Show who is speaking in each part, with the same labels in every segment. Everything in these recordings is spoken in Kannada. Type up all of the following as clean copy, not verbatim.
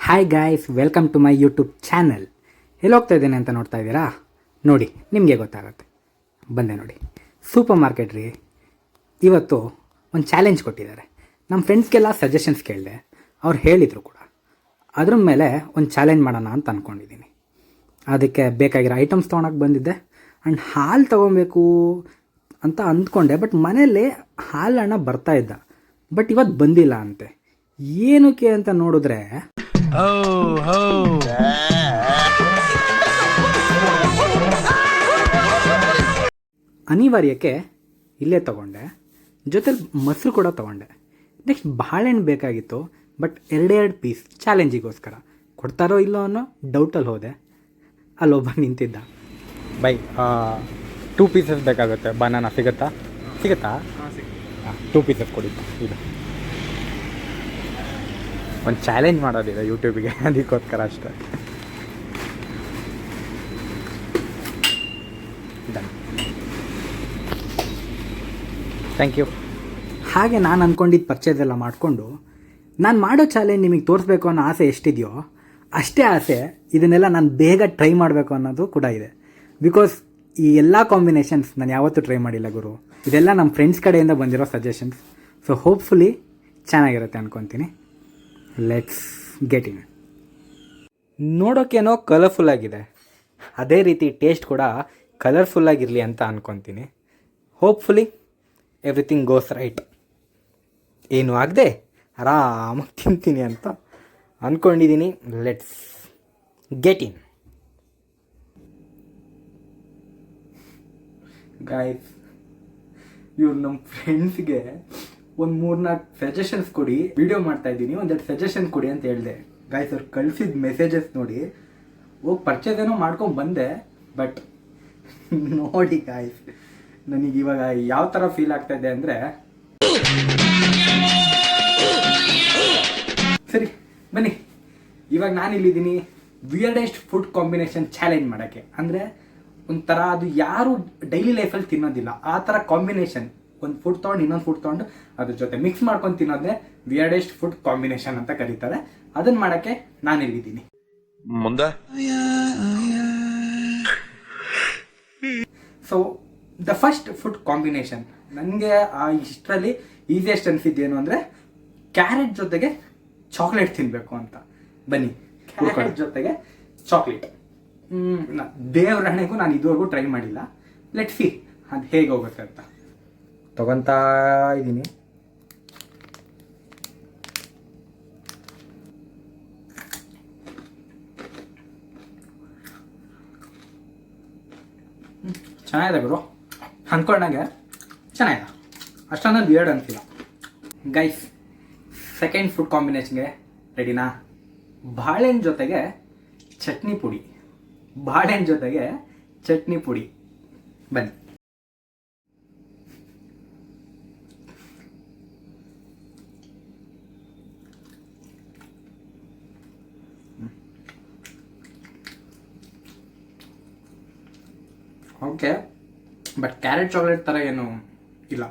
Speaker 1: Hi guys, welcome to my YouTube channel. ಎಲ್ಲಿ ಹೋಗ್ತಾ ಇದ್ದೇನೆ ಅಂತ ನೋಡ್ತಾ ಇದ್ದೀರಾ? ನೋಡಿ, ನಿಮಗೆ ಗೊತ್ತಾಗುತ್ತೆ. ಬಂದೆ ನೋಡಿ, ಸೂಪರ್ ಮಾರ್ಕೆಟ್ ರೀ. ಇವತ್ತು ಒಂದು ಚಾಲೆಂಜ್ ಕೊಟ್ಟಿದ್ದಾರೆ. ನಮ್ಮ ಫ್ರೆಂಡ್ಸ್ಗೆಲ್ಲ ಸಜೆಷನ್ಸ್ ಕೇಳಿದೆ, ಅವ್ರು ಹೇಳಿದರು ಕೂಡ. ಅದ್ರ ಮೇಲೆ ಒಂದು ಚಾಲೆಂಜ್ ಮಾಡೋಣ ಅಂತ ಅಂದ್ಕೊಂಡಿದ್ದೀನಿ. ಅದಕ್ಕೆ ಬೇಕಾಗಿರೋ ಐಟಮ್ಸ್ ತೊಗೊಳಕ್ಕೆ ಬಂದಿದ್ದೆ. ಆ್ಯಂಡ್ ಹಾಲು ತೊಗೊಬೇಕು ಅಂತ ಅಂದ್ಕೊಂಡೆ, ಬಟ್ ಮನೆಯಲ್ಲಿ ಹಾಲಣ್ಣ ಬರ್ತಾಯಿದ್ದ, ಬಟ್ ಇವತ್ತು ಬಂದಿಲ್ಲ ಅಂತೆ. ಏನಕ್ಕೆ ಅಂತ ನೋಡಿದ್ರೆ ಅನಿವಾರ್ಯಕ್ಕೆ ಇಲ್ಲೇ ತೊಗೊಂಡೆ, ಜೊತೆಲಿ ಮೊಸರು ಕೂಡ ತೊಗೊಂಡೆ. ನೆಕ್ಸ್ಟ್ ಬಾಳೆಹಣ್ಣು ಬೇಕಾಗಿತ್ತು, ಬಟ್ ಎರಡೆರಡು ಪೀಸ್ ಚಾಲೆಂಜಿಗೋಸ್ಕರ ಕೊಡ್ತಾರೋ ಇಲ್ಲೋ ಅನ್ನೋ ಡೌಟಲ್ಲಿ ಹೋದೆ. ಅಲ್ಲೊಬ್ಬ ನಿಂತಿದ್ದ. ಬೈ 2 ಪೀಸಸ್ ಬೇಕಾಗುತ್ತೆ, ಬನಾನಾ ಸಿಗುತ್ತಾ? ಹಾಂ, 2 ಪೀಸಸ್ ಕೊಡಿ. ಇದು ಒಂದು ಚಾಲೆಂಜ್ ಮಾಡೋದಿದೆ ಯೂಟ್ಯೂಬಿಗೆ, ಅದಕ್ಕೋಸ್ಕರ ಅಷ್ಟೇ. Done, thank you. ಹಾಗೆ ನಾನು ಅಂದ್ಕೊಂಡಿದ್ದು ಪರ್ಚೇಸ್ ಎಲ್ಲ ಮಾಡಿಕೊಂಡು ನಾನು ಮಾಡೋ ಚಾಲೆಂಜ್ ನಿಮಗೆ ತೋರಿಸ್ಬೇಕು ಅನ್ನೋ ಆಸೆ ಎಷ್ಟಿದೆಯೋ ಅಷ್ಟೇ ಆಸೆ ಇದನ್ನೆಲ್ಲ ನಾನು ಬೇಗ ಟ್ರೈ ಮಾಡಬೇಕು ಅನ್ನೋದು ಕೂಡ ಇದೆ. ಬಿಕಾಸ್ ಈ ಎಲ್ಲ ಕಾಂಬಿನೇಷನ್ಸ್ ನಾನು ಯಾವತ್ತೂ ಟ್ರೈ ಮಾಡಿಲ್ಲ ಗುರು. ಇದೆಲ್ಲ ನಮ್ಮ ಫ್ರೆಂಡ್ಸ್ ಕಡೆಯಿಂದ ಬಂದಿರೋ ಸಜೆಷನ್ಸ್. ಸೊ ಹೋಪ್ಫುಲಿ ಚೆನ್ನಾಗಿರುತ್ತೆ ಅಂದ್ಕೊತೀನಿ. Let's get in. ನೋಡೋಕ್ಕೇನೋ ಕಲರ್ಫುಲ್ಲಾಗಿದೆ, ಅದೇ ರೀತಿ ಟೇಸ್ಟ್ ಕೂಡ ಕಲರ್ಫುಲ್ಲಾಗಿರಲಿ ಅಂತ ಅಂದ್ಕೊತೀನಿ. Hopefully everything goes right. ಏನು ಆಗದೆ ಆರಾಮಾಗಿ ತಿಂತೀನಿ ಅಂತ ಅಂದ್ಕೊಂಡಿದ್ದೀನಿ. Let's get in. ಗಾಯ್ಸ್, ಇವ್ರು ನಮ್ಮ ಫ್ರೆಂಡ್ಸ್ಗೆ ಒಂದು 3-4 ಸಜೆಷನ್ಸ್ ಕೊಡಿ, ವಿಡಿಯೋ ಮಾಡ್ತಾ ಇದ್ದೀನಿ, ಒಂದೆರಡು ಸಜೆಷನ್ ಕೊಡಿ ಅಂತ ಹೇಳಿದೆ. ಗಾಯ್ಸ್, ಅವ್ರು ಕಳಿಸಿದ ಮೆಸೇಜಸ್ ನೋಡಿ ಹೋಗಿ ಪರ್ಚೇಸ್ ಏನೋ ಮಾಡ್ಕೊಂಡು ಬಂದೆ. ಬಟ್ ನೋಡಿ ಗಾಯ್ಸ್, ನನಗೆ ಇವಾಗ ಯಾವ ಥರ ಫೀಲ್ ಆಗ್ತಾ ಇದೆ ಅಂದರೆ, ಸರಿ ಬನ್ನಿ, ಇವಾಗ ನಾನಿಲ್ಲಿದ್ದೀನಿ ವಿಯರ್ಡೆಸ್ಟ್ ಫುಡ್ ಕಾಂಬಿನೇಷನ್ ಚಾಲೆಂಜ್ ಮಾಡೋಕ್ಕೆ. ಅಂದರೆ ಒಂಥರ ಅದು ಯಾರು ಡೈಲಿ ಲೈಫಲ್ಲಿ ತಿನ್ನೋದಿಲ್ಲ ಆ ಥರ ಕಾಂಬಿನೇಷನ್. ಒಂದು ಫುಡ್ ತೊಗೊಂಡು ಇನ್ನೊಂದು ಫುಡ್ ತೊಗೊಂಡು ಅದ್ರ ಜೊತೆ ಮಿಕ್ಸ್ ಮಾಡ್ಕೊಂಡು ತಿನ್ನೋದೇ ವಿಯರ್ಡೆಸ್ಟ್ ಫುಡ್ ಕಾಂಬಿನೇಷನ್ ಅಂತ ಕರೀತಾರೆ. ಅದನ್ನು ಮಾಡೋಕ್ಕೆ ನಾನಿಲ್ಲಿದ್ದೀನಿ.
Speaker 2: ಮುಂದೆ
Speaker 1: so the first food combination ನನಗೆ ಇಷ್ಟರಲ್ಲಿ ಈಸಿಯೆಸ್ಟ್ ಅನಿಸಿದ್ದೇನು ಅಂದರೆ ಕ್ಯಾರೆಟ್ ಜೊತೆಗೆ ಚಾಕ್ಲೇಟ್ ತಿನ್ನಬೇಕು ಅಂತ. ಬನ್ನಿ, ಕ್ಯಾರೆಟ್ ಜೊತೆಗೆ ಚಾಕ್ಲೇಟ್. ದೇವ್ರ ಹಣೆಗೂ ನಾನು ಇದುವರೆಗೂ ಟ್ರೈ ಮಾಡಿಲ್ಲ. ಲೆಟ್ ಸಿ ಅದು ಹೇಗೆ ಹೋಗುತ್ತೆ ಅಂತ. ತಗೊತಾ ಇದ್ದೀನಿ. ಚೆನ್ನಾಗಿದೆ ಗುರು, ಅಂದ್ಕೊಂಡಾಗೆ ಚೆನ್ನಾಗಿದೆ, ಅಷ್ಟೊಂದು ವಿಯರ್ಡ್ ಅನ್ಸಿಲ್ಲ. ಗೈಸ್, ಸೆಕೆಂಡ್ ಫುಡ್ ಕಾಂಬಿನೇಷನ್ಗೆ ರೆಡಿನಾ? ಬಾಳೆಹಣ್ಣು ಜೊತೆಗೆ ಚಟ್ನಿ ಪುಡಿ. ಬಾಳೆಹಣ್ಣು ಜೊತೆಗೆ ಚಟ್ನಿ ಪುಡಿ. ಬನ್ನಿ. ಓಕೆ, ಬಟ್ ಕ್ಯಾರೆಟ್ ಚಾಕ್ಲೇಟ್ ಥರ ಏನು ಇಲ್ಲ.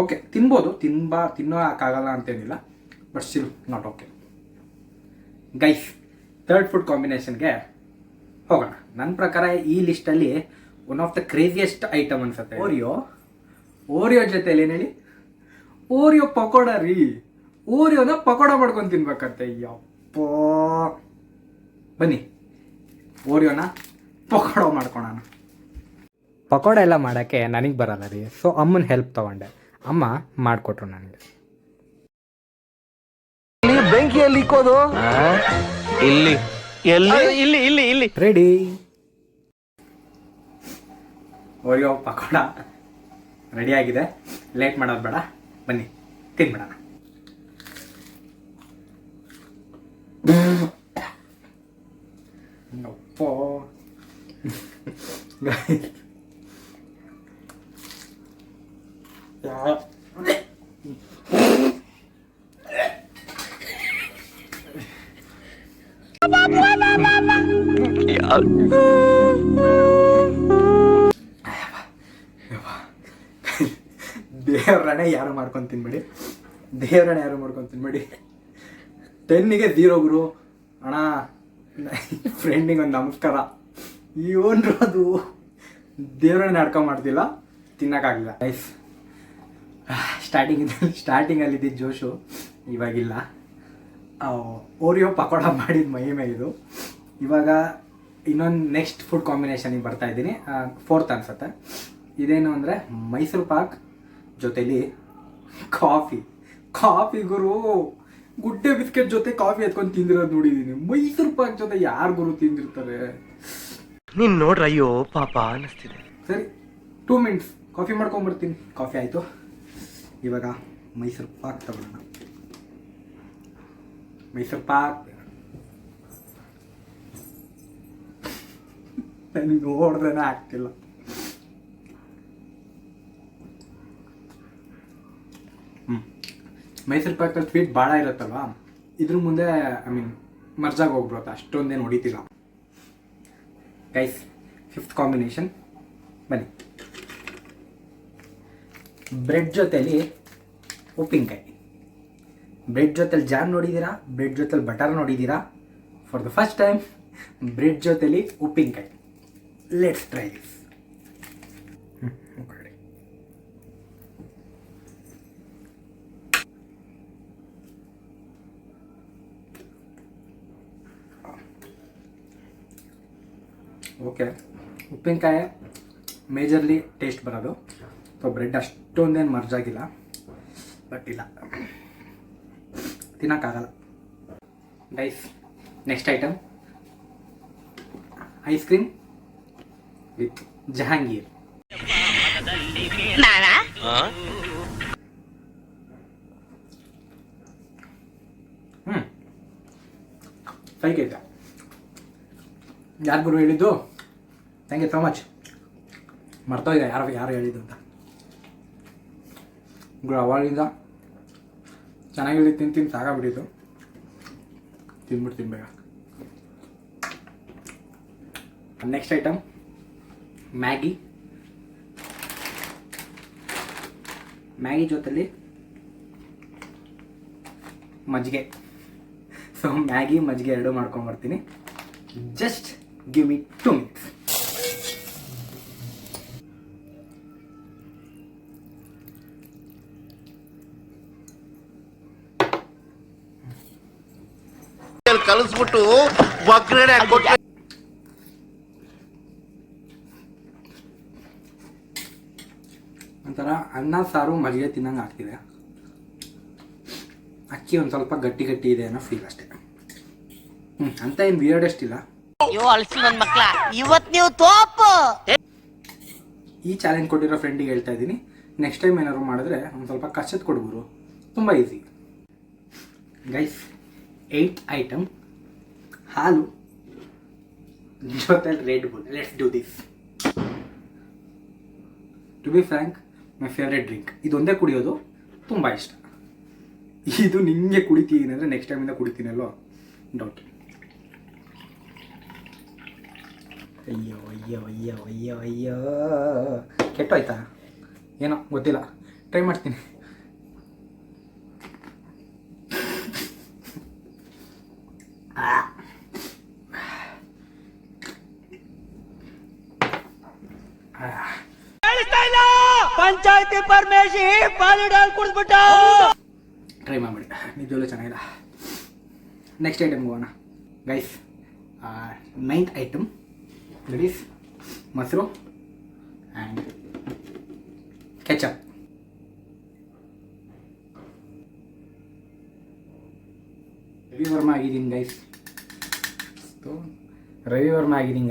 Speaker 1: ಓಕೆ, ತಿನ್ಬೋದು, ತಿನ್ನೋಕ್ಕಾಗಲ್ಲ ಅಂತೇನಿಲ್ಲ, but still not okay. Guys, third food ಕಾಂಬಿನೇಷನ್ಗೆ ಹೋಗೋಣ. ನನ್ನ ಪ್ರಕಾರ ಈ ಲಿಸ್ಟಲ್ಲಿ one of the craziest item ಅನ್ಸುತ್ತೆ ಓರಿಯೋ ಜೊತೆಲಿ ಏನು ಹೇಳಿ, ಓರಿಯೋ ಪಕೋಡ ರೀ. ಓರಿಯೋನ ಪಕೋಡ ಮಾಡ್ಕೊಂಡು ತಿನ್ಬೇಕಂತೆ. ಯಪ್ಪೋ, ಬನ್ನಿ ಓರಿಯೋನ ಪಕೋಡ ಮಾಡ್ಕೊಳೋಣ. ಪಕೋಡ ಎಲ್ಲ ಮಾಡೋಕ್ಕೆ ನನಗೆ ಬರಲ್ಲ ರೀ. ಸೊ ಅಮ್ಮನ ಹೆಲ್ಪ್ ತೊಗೊಂಡೆ, ಅಮ್ಮ ಮಾಡಿಕೊಟ್ರು ನನಗೆ.
Speaker 2: ಬೆಂಕಿಯಲ್ಲಿ ಇಕ್ಕೋದು ಇಲ್ಲಿ ಇಲ್ಲಿ ಇಲ್ಲಿ ಇಲ್ಲಿ
Speaker 1: ರೆಡಿ. ಓರಿಯೋ ಪಕೋಡ ರೆಡಿಯಾಗಿದೆ. ಲೇಟ್ ಮಾಡೋದು ಬೇಡ, ಬನ್ನಿ ತಿನ್ಬಿಡೋಣ. ಅಪ್ಪೋ ದೇವ್ರನೇ ಯಾರು ಮಾಡ್ಕೊಂಡು ತಿನ್ಬೇಡಿ. 10ಗೆ 0 ಗುರು. ಅಣ್ಣ ಫ್ರೆಂಡಿಗೆ ಒಂದು ನಮಸ್ಕಾರ. ಇವನ್ರು ಅದು ದೇವ್ರನ್ನ ನಡ್ಕೊಂಡು ಮಾಡ್ತಿಲ್ಲ, ತಿನ್ನೋಕ್ಕಾಗಲಿಲ್ಲ ಗೈಸ್. ಸ್ಟಾರ್ಟಿಂಗಲ್ಲಿದ್ದ ಜೋಶು ಇವಾಗಿಲ್ಲ. ಓರಿಯೋ ಪಕೋಡ ಮಾಡಿದ ಮಹಿಮೆ ಇದು. ಇವಾಗ ಇನ್ನೊಂದು ನೆಕ್ಸ್ಟ್ ಫುಡ್ ಕಾಂಬಿನೇಷನಿಗೆ ಬರ್ತಾ ಇದ್ದೀನಿ, 4th ಅನ್ಸುತ್ತೆ. ಇದೇನು ಅಂದರೆ ಮೈಸೂರು ಪಾಕ್ ಜೊತೆಲಿ ಕಾಫಿ ಗುರು. ಗುಡ್ಡೆ ಬಿಸ್ಕೆಟ್ ಜೊತೆ ಕಾಫಿ ಎತ್ಕೊಂಡು ತಿಂದಿರೋದು ನೋಡಿದ್ದೀನಿ. ಮೈಸೂರು ಪಾಕ್ ಜೊತೆ ಯಾರು ಗುರು ತಿಂದಿರ್ತಾರೆ?
Speaker 2: ನೀನ್ ನೋಡ್ರ ಅಯ್ಯೋ ಪಾಪ ಅನ್ನಿಸ್ತಿದೆ.
Speaker 1: ಸರಿ 2 ಮಿನಿಟ್ಸ್ ಕಾಫಿ ಮಾಡ್ಕೊಂಬರ್ತೀನಿ. ಕಾಫಿ ಆಯಿತು, ಇವಾಗ ಮೈಸೂರು ಪಾಕ್ ತಗೊಳ್ಳೋಣ. ಮೈಸೂರು ಪಾಕ್ ನನಗೆ ನೋಡ್ದೇನೆ ಆಗ್ತಿಲ್ಲ. ಮೈಸೂರು ಪಾಕಲ್ಲಿ ಸ್ವೀಟ್ ಭಾಳ ಇರುತ್ತಲ್ವ, ಇದ್ರ ಮುಂದೆ ಮರ್ಜಾಗಿ ಹೋಗ್ಬಿಡುತ್ತೆ, ಅಷ್ಟೊಂದೇನು ಹೊಡಿತಿಲ್ಲ ಗೈಸ್. 5th ಕಾಂಬಿನೇಷನ್ ಬನ್ನಿ. ಬ್ರೆಡ್ ಜೊತೆಲಿ ಉಪ್ಪಿನಕಾಯಿ. ಬ್ರೆಡ್ ಜೊತೆಲಿ ಜಾಮ್ ನೋಡಿದ್ದೀರಾ, ಬ್ರೆಡ್ ಜೊತೆಲಿ ಬಟರ್ ನೋಡಿದ್ದೀರಾ. For the first time bread ಜೊತೆಲಿ ಉಪ್ಪಿನಕಾಯಿ. Let's try this. ಓಕೆ, ಉಪ್ಪಿನಕಾಯಿ ಮೇಜರ್ಲಿ ಟೇಸ್ಟ್ ಬರೋದು. ಸೊ ಬ್ರೆಡ್ ಅಷ್ಟೊಂದೇನು ಮರ್ಜಾಗಿಲ್ಲ, ಬಟ್ ಇಲ್ಲ ತಿನ್ನೋಕ್ಕಾಗಲ್ಲ guys. Next item ice cream with Jahangir. ಸೈಕೈತೆ. ಯಾರು ಗುರು ಹೇಳಿದ್ದು? Thank you so much. ಮರ್ತೋಗಿದೆ ಯಾರು ಹೇಳಿದ್ದು ಅಂತ. ಗುರು ಅವಾಗಿಂದ ಚೆನ್ನಾಗಿಲ್ಲ, ತಿಂದು ಸಾಕಾಗ್ಬಿಟ್ಟಿತ್ತು. ತಿನ್ಬಿಡ್ತೀನಿ ಬೇಗ. Next item Maggi. ಮ್ಯಾಗಿ ಜೊತೆಲಿ ಮಜ್ಜಿಗೆ. ಸೊ ಮ್ಯಾಗಿ ಮಜ್ಜಿಗೆ ಎರಡು ಮಾಡ್ಕೊಂಡ್ಬರ್ತೀನಿ. Just give me 2 minutes.
Speaker 2: ಕಲಿಸ್ಬಿಟ್ಟು ಒಗ್ಗರಣೆ ಹಾಕ್ಬಿಟ್ಟು
Speaker 1: ಒಂಥರ ಅನ್ನ ಸಾರು ಮಜ್ಜಿಗೆ ತಿನ್ನಂಗೆ ಆಗ್ತಿದೆ. ಅಕ್ಕಿ ಒಂದು ಸ್ವಲ್ಪ ಗಟ್ಟಿ ಇದೆ ಅನ್ನೋ ಫೀಲ್ ಅಷ್ಟೇ. ಅಂತ ಏನು ವಿಯರ್ಡೆಸ್ಟ್ ಇಲ್ಲ. ಈ ಚಾಲೆಂಜ್ ಕೊಟ್ಟಿರೋ ಫ್ರೆಂಡಿಗೆ ಹೇಳ್ತಾ ಇದ್ದೀನಿ, ನೆಕ್ಸ್ಟ್ ಟೈಮ್ ಏನಾದ್ರು ಮಾಡಿದ್ರೆ ಒಂದು ಸ್ವಲ್ಪ ಕಷ್ಟದ ಕೊಡ್ಬೋದು, ತುಂಬ ಈಸಿ ಗೈಸ್. 8th ಐಟಮ್ ಹಾಲು ಜೊತೆ Red Bull. Let's do this. To be frank, my favourite drink. ಇದೊಂದೇ ಕುಡಿಯೋದು ತುಂಬ ಇಷ್ಟ. ಇದು ನಿಮಗೆ ಕುಡಿತೀನಿ ಅಂದರೆ ನೆಕ್ಸ್ಟ್ ಟೈಮಿಂದ ಕುಡಿತೀನಲ್ಲೋ ಡೌಟ್. ಅಯ್ಯೋ ಅಯ್ಯೋ ಅಯ್ಯೋ ಅಯ್ಯೋ ಅಯ್ಯೋ, ಕೆಟ್ಟೋಯ್ತಾ ಏನೋ ಗೊತ್ತಿಲ್ಲ, ಟ್ರೈ ಮಾಡ್ತೀನಿ.
Speaker 3: ಪಂಚಾಯತಿ ಪರಮೇಶಿ ಪಾಲಿಡಲ್ ಕುಡಿದ್ಬಿಟ್ಟ.
Speaker 1: ಟ್ರೈ ಮಾಡಿಬಿಡಿ, ನಿಜವಲ್ಲೂ ಚೆನ್ನಾಗಿಲ್ಲ. ನೆಕ್ಸ್ಟ್ ಐಟಮ್ಗೆ ಹೋಗೋಣ guys. 9th item that is ಮೊಸರು ಆ್ಯಂಡ್ ಕೆಚಪ್. ರವಿವರ್ಮ ಆಗಿದ್ದೀನಿ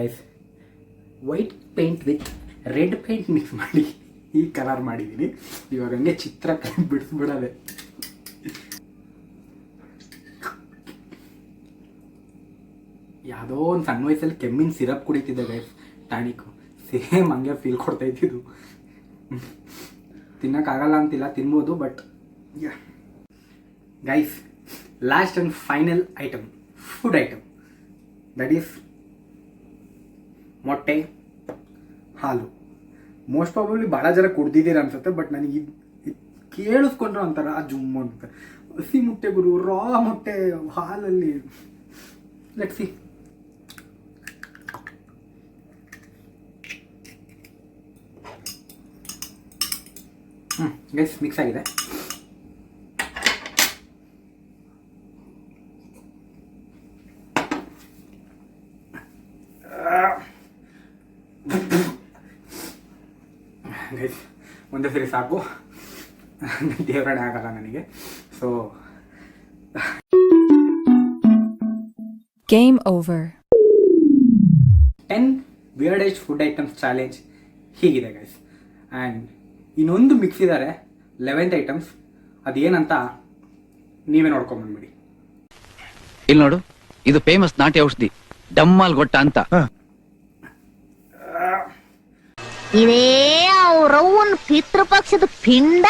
Speaker 1: guys. White paint with red paint mix ಮಾಡಿ ಈ ಕಲರ್ ಮಾಡಿದ್ದೀನಿ. ಇವಾಗ ಹಂಗೆ ಚಿತ್ರ ಬಿಡಿಸ್ಬಿಡೋದೆ. ಯಾವುದೋ ಒಂದು ಸಣ್ಣ ವಯಸ್ಸಲ್ಲಿ ಕೆಮ್ಮಿನ ಸಿರಪ್ ಕುಡಿತಿದ್ದೆ ಗೈಸ್, ಟಾನಿಕು. ಸೇಮ್ ಹಂಗೆ ಫೀಲ್ ಕೊಡ್ತಾ ಇದ್ದಿದ್ದು. ತಿನ್ನೋಕ್ಕಾಗಲ್ಲ ಅಂತಿಲ್ಲ, ತಿನ್ಬೋದು, but guys last and final item, food item, that is ಮೊಟ್ಟೆ ಹಾಲು. ಮೋಸ್ಟ್ ಪ್ರಾಬಬ್ಲಿ ಭಾಳ ಜನ ಕುಡ್ದಿದ್ದೀರ ಅನ್ಸುತ್ತೆ, ಬಟ್ ನನಗೆ ಇದು ಕೇಳಿಸ್ಕೊಂಡ್ರೆ ಒಂಥರ ಜುಮ್ಮು ಅಂತ. ಹಸಿ ಮೊಟ್ಟೆ ಗುರು, ರಾ ಮೊಟ್ಟೆ ಹಾಲಲ್ಲಿ. Let's see. ಗೈಸ್ ಮಿಕ್ಸ್ ಆಗಿದೆ. ಗೈಸ್ ಒಂದೇ ಸರಿ ಸಾಕು, ದೇವರಣೆ ಆಗಲ್ಲ ನನಗೆ. So
Speaker 4: Game over.
Speaker 1: 10 weirdest food items challenge ಹೀಗಿದೆ ಗೈಸ್. ಆ್ಯಂಡ್ ಇನ್ನೊಂದು ಮಿಕ್ಸ್ ಇದ್ದಾರೆ 11th ಐಟಮ್ಸ್. ಅದೇನಂತ ನೀವೇ ನೋಡ್ಕೊಂಬಂದ್ಬಿಡಿ.
Speaker 5: ಇಲ್ಲಿ ನೋಡು, ಇದು ಫೇಮಸ್ ನಾಟಿ ಔಷಧಿ ಡಮ್ಮಾಲ್ ಗೊಟ್ಟ ಅಂತ.
Speaker 6: ಇದೇ ಅವ್ರವ್ವನ್ ಪಿತೃಪಕ್ಷದ ಪಿಂಡ.